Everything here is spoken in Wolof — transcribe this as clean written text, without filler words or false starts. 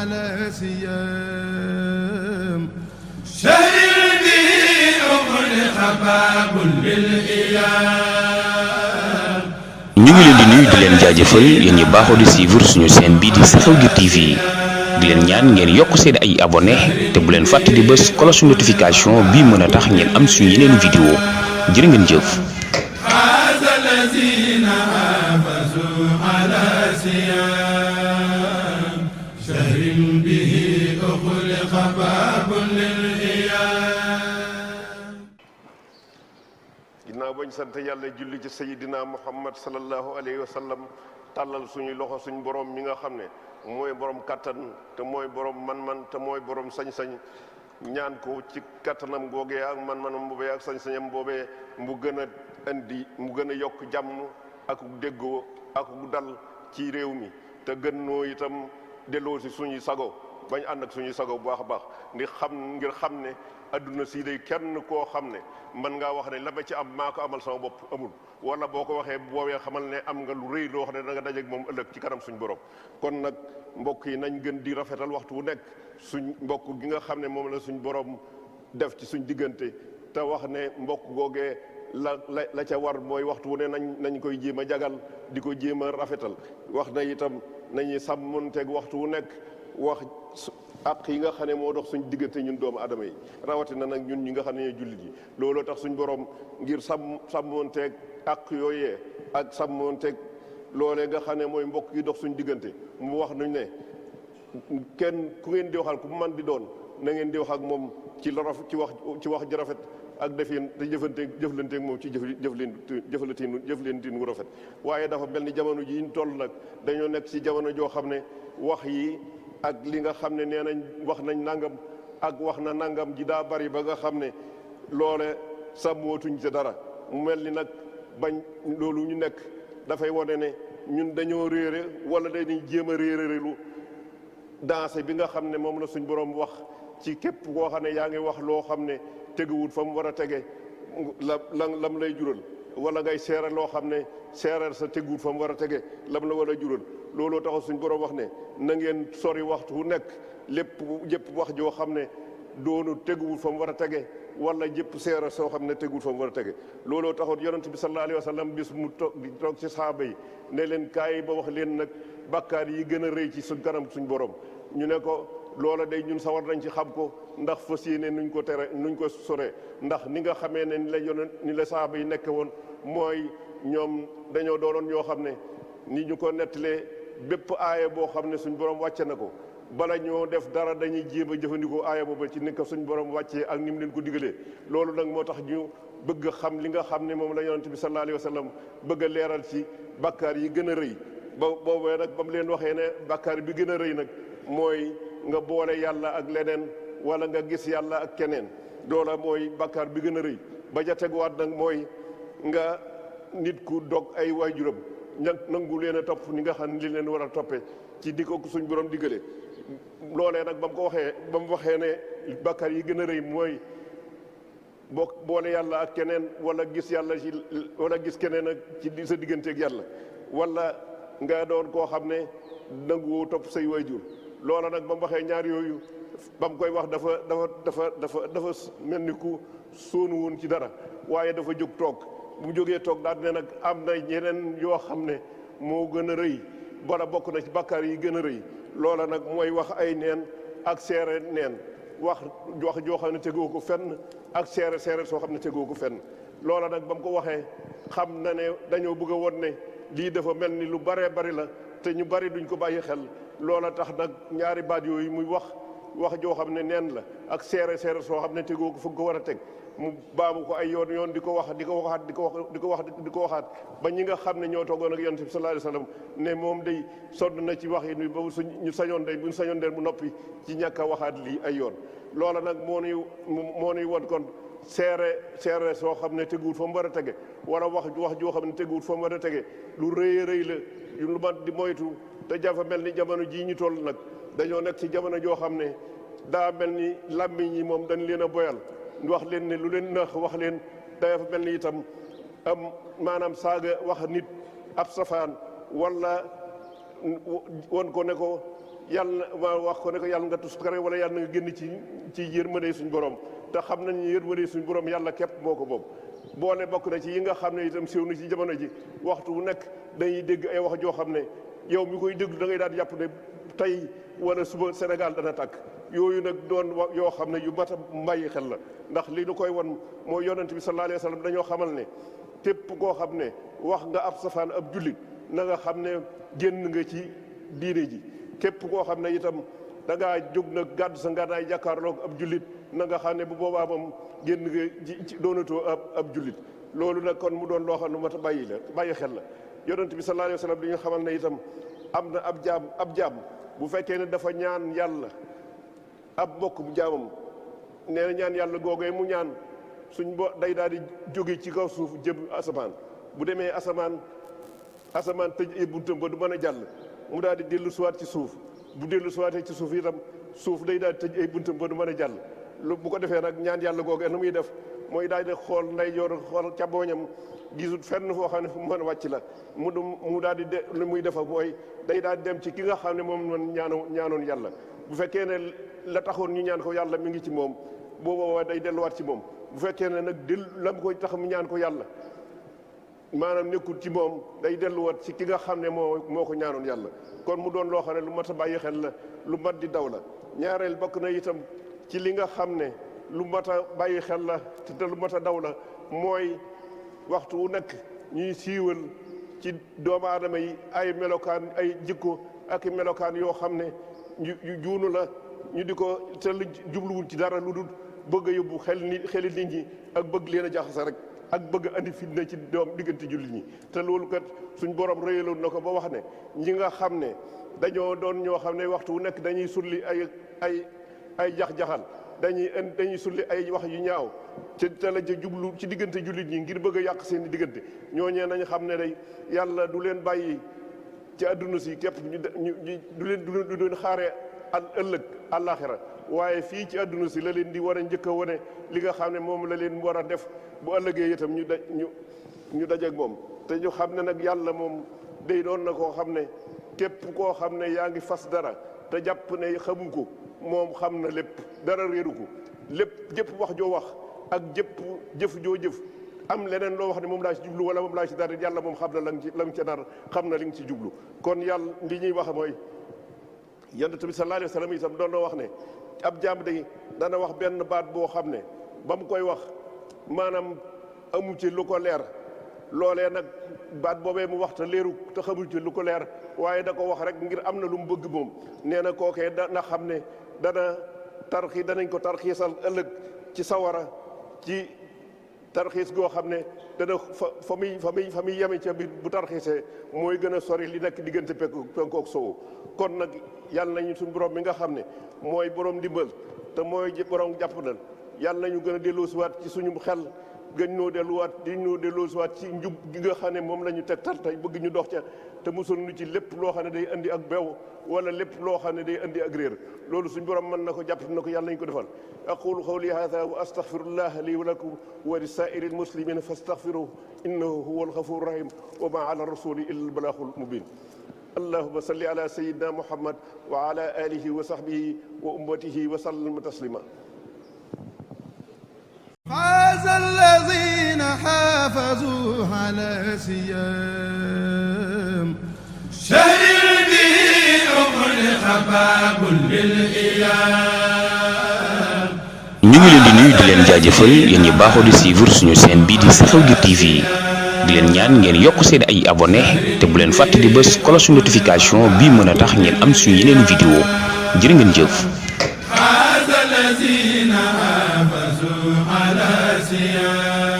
على سيام شهر به أغلق باب للإيام. ñu ngi leen di nuyu di leen jaajëfal yéen ñi baaxoo di suivre suñu chaîne bii di Xew TV di leen ñaan ngeen yokk seen ay abonné te bu leen fàtte di bës cloche notification bii mën a tax ngeen am suñu yeneen vidéo jërë ngeen jëf. ginnaaw bañ sant yàlla julli ci sayidina muhammad sallallahu alayhi wa sallam tàllal suñuy loxo suñ borom mi nga xam ne mooy borom kattan te mooy borom man-man te mooy borom sañ-sañ ñaan ko ci kattanam googee ak man-manam boobee ak sañ-sañam boobee mu gën a indi mu gën a yokk jàmm ak déggoo ak dal ci réew mi te gën noo itam delloo si suñuy sago bañ ànd ak suñuy sago bu baax a baax ngir xam ne adduna sii day kenn koo xam ne mën ngaa wax ne la ma ci am maa ko amal sama bopp amul wala boo ko waxee boobee xamal ne am nga lu rëy loo xam ne da nga dajeeg moom ëllëg ci kanam suñ borom. kon nag mbokk yi nañ gën di rafetal waxtu wu nekk suñ mbokk gi nga xam ne moom la suñ borom def ci suñ diggante te wax ne mbokk googee la ca war mooy waxtu wu ne nañ koy jéem a jagal di ko jéem a rafetal wax na itam nañuy sàmmonteeg waxtu wu nekk wax ak yi nga xam ne moo dox suñ diggante ñun doomu adama yi rawatina nag ñun ñi nga xam ne ñooy jullit yi looloo tax suñ borom ngir sàmmonteeg ak yooyee ak sàmmonteeg loolee nga xam ne mooy mbokk yi dox suñ diggante mu wax nuñ ne kenn ku ngeen di waxal ku mu man di doon na ngeen di wax ak moom ci la rafet ci wax ji rafet ak defin te jëflanteeg moom ci jëflantiin wu rafet. waaye dafa mel ni jamono ji ñu toll nag dañoo nekk ci jamono joo xam ne wax yi ak li nga xam ne nee nañ wax nañ nangam ak wax na nangam ji daa bari ba nga xam ne loole sàmmootuñ ci dara mu mel ni nag bañ loolu ñu nekk dafay wane ne ñun dañoo réere wala dañuy jéem a réeréelu dansé bi nga xam ne moom la suñ borom wax ci képp koo xam ne yaa ngi wax loo xam ne teguwut fa mu war a tege lam lay jural wala ngay seere loo xam ne seereer sa teguwut fa mu war a tege lam la war a jural looloo tax suñ borom wax ne na ngeen sori waxtu wu nekk jëpp wax joo xam ne doonu teguwut fa mu war a tege wala jëpp seereer soo xam ne teguwut fa mu war a tege looloo taxoon yonent bi sallallahu alayhi wa sallam bis mu toog ci sahaaba yi ne leen kaay ba wax leen nag bàkkaar yi gën a rëy ci suñ kanam suñ borom ñu ne ko loola day ñun sawar nañ ci xam ko ndax fas yéene nuñ ko sore ndax ni nga xamee ne ni la sahaaba yi nekk woon mooy ñoom dañoo doonoon ñoo xam ne ni ñu ko nettalee bépp aaya boo xam ne suñ borom wàcce na ko bala ñoo def dara dañuy jéem a jëfandikoo aaya booba ci ni ko suñ borom wàccee ak ni mu leen ko digalee loolu nag moo tax ñu bëgg xam li nga xam ne moom la yonent bi sallallahu alayhi wa sallam bëgg a leeral ci bàkkaar yi gën a rëy boobee nag ba mu leen waxee ne bàkkaar bi gën a rëy nag mooy nga boole yàlla ak leneen wala nga gis yàlla ak keneen loola mooy bàkkaar bi gën a rëy ba ja teguwaat nag mooy nga nit ku dog ay waajuram nangu leen a topp ni nga xam ne li leen war a toppee ci di ko suñ borom diggalee loolee nag ba mu waxee ne bàkkaar yi gën a rëy mooy boole yàlla ak keneen wala gis yàlla ci wala gis keneen ak ci sa digganteeg yàlla wala nga doon koo xam ne nanguwoo topp say waajur loola nag ba mu waxee ñaar yooyu ba mu koy wax dafa mel ni ku sóonu woon ci dara waaye dafa jóg toog bu mu jógee toog daal ne nag am na yeneen yoo xam ne moo gën a rëy bala bokk na ci bàkkaar yi gën a rëy loola nag mooy wax ay neen ak seere neen wax joo xam ne tegoo ko fenn ak seere soo xam ne tegoo ko fenn loola nag ba mu ko waxee xam na ne dañoo bëgg a woon ne lii dafa mel ni lu baree bari la te ñu bari duñ ko bàyyi xel loola tax nag ñaari baat yooyu muy wax joo xam ne neen la ak seere soo xam ne tegoo ko fa ko war a teg mu baamu ko ay yoon di ko waxaat ba ñi nga xam ne ñoo toogoon ak yonent bi sallallahu alayhi wasallam ne moom day sonn na ci wax yi ni ba ñu sañoon day buñ sañoon den mu noppi ci ñàkk a waxaat lii ay yoon loola nag moo nuy won kon seere soo xam ne teguwut fa mu war a tege wala wax joo xam ne teguwut fa mu war a tege lu rëy a rëy la lu mat di moytu te jafa mel ni jamono jii ñu toll nag dañoo nekk ci jamono joo xam ne daa mel ni làmmiñ yi moom dañ leen a boyal wax leen ne lu leen nax wax leen dafa mel ni itam am maanaam saaga wax nit ab safaan wala won ko ne ko yàlla ma wax ko ne ko yàlla nga tuskare wala yàlla nga génn ci yërmande suñu borom te xam nañ ne yërmande suñu borom yàlla képp moo ko moom. boole bokk na ci yi nga xam ne itam siiw na ci jamono ji waxtu bu nekk dañuy dégg ay wax joo xam ne yow mi koy déglu da ngay daal jàpp ne tey wala suba Sénégal dana tàkk yooyu nag doon yoo xam ne yu mat a bàyyi xel la ndax li nu koy won mooy yonent bi sallallahu alayhi wa sallam dañoo xamal ne képp koo xam ne wax nga ab safaan ab jullit na nga xam ne génn nga ci diine ji képp koo xam ne itam da ngaa jóg nag gàddu sa ngànnaay jàkkaarloog ab jullit na nga xam ne bu boobaa moom génn nga ci doonatoo ab jullit loolu nag kon mu doon loo xam ne mat a bàyyi xel la yonent bi sallallahu alayhi wa sallam li nga xamal ne itam am na ab jaam bu fekkee ne dafa ñaan yàlla ab mbokk bu jaamam nee na ñaan yàlla googee mu ñaan suñ day daal di jóge ci kaw suuf jëm asamaan bu demee asamaan tëj ay buntam ba du mën a jàll mu daal di dellu suwaat ci suuf bu dellu suwaatee ci suuf itam suuf day daal di tëj ay buntam ba du mën a jàll lu bu ko defee nag ñaan yàlla googee nu muy def mooy daal di xool ndeyjoor xool càmmooñam gisut fenn foo xam ne fu mu mën a wàcc la mu daal di lu muy defa mooy day daal di dem ci ki nga xam ne moom man ñaanoon yàlla bu fekkee ne la taxoon ñu ñaan ko yàlla mi ngi ci moom booboo day delluwaat ci moom bu fekkee ne nag la mu koy tax mu ñaan ko yàlla maanaam nekkul ci moom day delluwaat ci ki nga xam ne moo ko ñaanoon yàlla kon mu doon loo xam ne lu mat a bàyyi xel la lu mat di daw la ñaareel bokk na itam ci li nga xam ne lu mat a bàyyi xel la te lu mat a daw la mooy waxtu wu nekk ñuy siiwal ci doomu aadama yi ay melokaan ay jikko ak i melokaan yoo xam ne yu juunu la ñu di ko te jubluwul ci dara lu dul bëgg a yóbbu xeli nit ñi ak bëgg leen a jaxase rek ak bëgg andi fitna ci diggante jullit ñi te loolu kat suñ borom rëyaloon na ko ba wax ne ñi nga xam ne dañoo doon ñoo xam ne waxtu wu nekk dañuy sulli ay jax-jaxal dañuy sulli ay wax yu ñaaw te la ca jublu ci diggante jullit ñi ngir bëgg a yàq seen i diggante ñooñee nañ xam ne day yàlla du leen bàyyi ci àdduna si képp du leen xaare ëllëg àllaaxira waaye fii ci àdduna si la leen di war a njëkk a wane li nga xam ne moom la leen war a def bu ëllëgee itam ñu dajeek moom te ñu xam ne nag yàlla moom day doon na koo xam ne képp koo xam ne yaa ngi fas dara te jàpp ne xamu ko moom xam na lépp dara réeru ko lépp jëpp wax joo wax ak jëf joo jëf am leneen loo wax ne moom laa ci jublu wala moom laa ci dara yàlla moom xam na la nga ca nar xam na li nga ci jublu kon yàlla li ñuy wax mooy yonent bi sallallahu alayhi wa sallam itam doon na wax ne ab jaam day dana wax benn baat boo xam ne ba mu koy wax maanaam amu ci lu ko leer loolee nag baat boobee mu wax te leeru te xamul ci lu ko leer waaye da ko wax rek ngir am na lu mu bëgg moom nee na kookee dana xam ne danañ ko tarxiisal ëllëg ci sawara ci tarxiis goo xam ne dana fa muy yeme ca biir bu tarxiisee mooy gën a sori li nekk diggante penkook sowu kon nag yàlla nañu suñu borom mi nga xam ne mooy borom ndimbal te mooy borom jàppandal yàlla nañu gën a delloosiwaat ci suñu xel gën ñoo delloosiwaat ci njub gi nga xam ne moom la ñu teg tar tey bëgg ñu dox ca te mosul nu ci lépp loo xam ne day indi ak bew wala lépp loo xam ne day indi ak réer loolu suñu borom mën na ko jàpp na ko yàlla nañu ko defal aqulu qawli hadha wa astaghfirullah li wa lakum wa li sa'iril muslimina fastaghfiruhu innahu huwal ghafurur rahim wa ma ala rasuli illa al balaghul mubin allahumma salli ala sayyidina muhammad wa ala alihi wa sahbihi wa ummatihi wa sallim taslima فاز الذين حافظوا على سيام شهر به أغلق باب للإيام. ñu ngi leen di nuyu di leen jaajëfal yéen ñi baaxoo di suivre suñu chaîne bii di Xew-Gi TV di leen ñaan ngeen yokk seen ay abonné te bu leen fàtte di bës cloche notification bii mën a tax ngeen am suñu yeneen vidéo jërë ngeen jëf. فاز الذين حافظوا على سيام